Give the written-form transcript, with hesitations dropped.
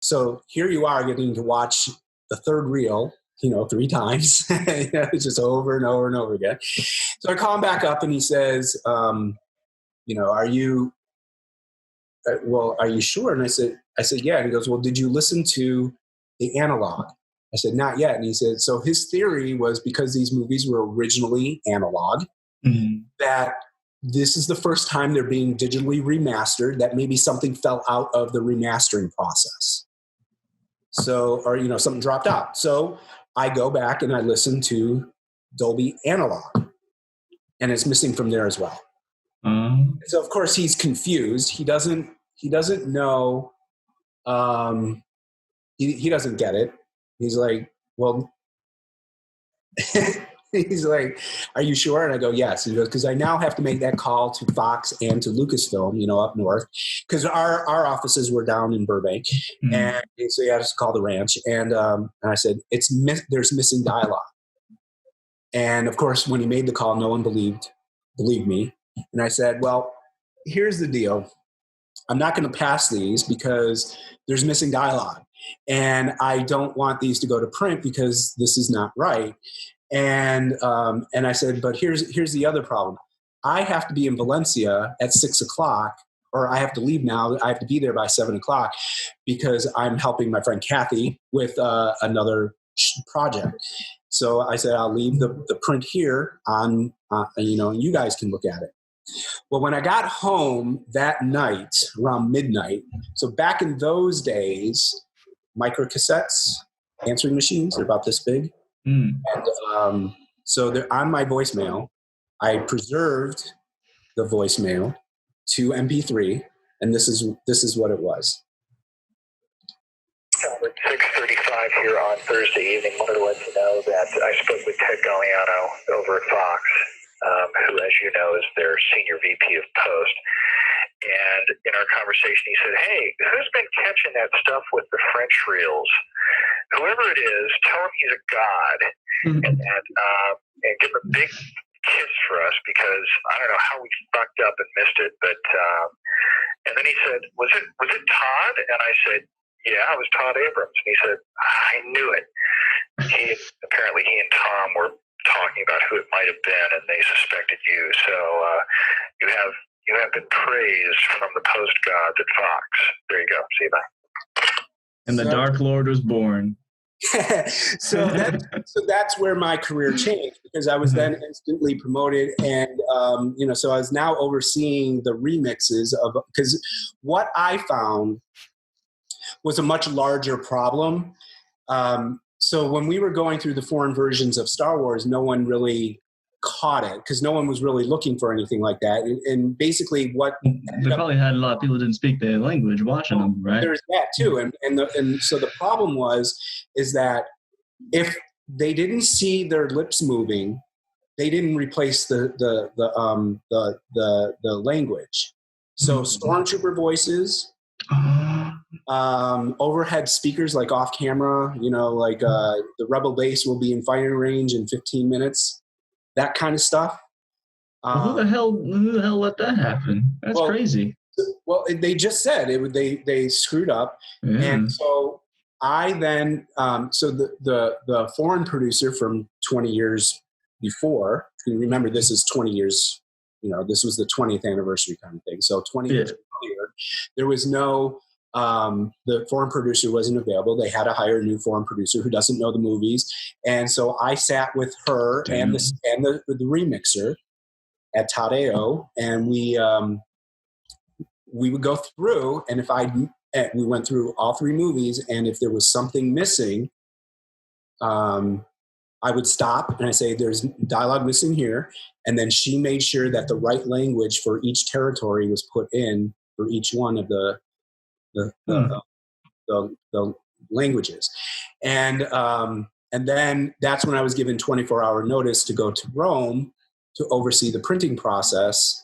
So here you are getting to watch the third reel, 3 times, it's just over and over and over again. So I call him back up and he says, are you sure? And I said, yeah. And he goes, well, did you listen to the analog? I said, not yet. And he said, so his theory was because these movies were originally analog, that this is the first time they're being digitally remastered, that maybe something fell out of the remastering process. So, or, something dropped out. So I go back and I listen to Dolby Analog, and it's missing from there as well. So of course he's confused. He doesn't know. He doesn't get it. He's like, well, he's like, are you sure? And I go, yes. He goes, because I now have to make that call to Fox and to Lucasfilm, up north, because our offices were down in Burbank. And so he had to call the ranch. And I said, there's missing dialogue. And of course, when he made the call, no one believed me. And I said, well, here's the deal. I'm not going to pass these because there's missing dialogue. And I don't want these to go to print because this is not right. And I said, but here's the other problem. I have to be in Valencia at 6:00, or I have to leave now. I have to be there by 7:00 because I'm helping my friend Kathy with another project. So I said, I'll leave the print here and you guys can look at it. Well, when I got home that night around midnight, so back in those days, microcassettes, answering machines, they're about this big. And so they're on my voicemail. I preserved the voicemail to MP3, and this is what it was. 6:35 here on Thursday evening. Wanted to let you know that I spoke with Ted Galliano over at Fox, who, as you know, is their senior VP of Post. And in our conversation, he said, hey, who's been catching that stuff with the French reels? Whoever it is, tell him he's a god, and give him a big kiss for us, because I don't know how we fucked up and missed it. But and then he said, was it Todd? And I said, yeah, it was Todd Abrams. And he said, I knew it. Apparently he and Tom were talking about who it might have been, and they suspected you. So you have been praised from the post gods at Fox. There you go. See you, bye. And the Dark Lord was born. So that's where my career changed, because I was then instantly promoted, and so I was now overseeing the remixes because what I found was a much larger problem. So when we were going through the foreign versions of Star Wars, no one really caught it because no one was really looking for anything like that. And basically what... They probably had a lot of people who didn't speak their language watching them, right? There's that too. And so the problem is that if they didn't see their lips moving, they didn't replace the language. So stormtrooper voices... overhead speakers, like off camera, the rebel base will be in firing range in 15 minutes, that kind of stuff. Who the hell let that happen? That's crazy. Well, they just said they screwed up. And so I then so the foreign producer from 20 years before, remember this is 20 years, this was the 20th anniversary kind of thing, so 20 years earlier, there was no the foreign producer wasn't available. They had to hire a new foreign producer who doesn't know the movies. And so I sat with her and the remixer at Tadeo, and we would go through, and we went through all 3 movies, and if there was something missing, I would stop and I say, there's dialogue missing here. And then she made sure that the right language for each territory was put in for each one of the languages. And then that's when I was given 24-hour notice to go to Rome to oversee the printing process.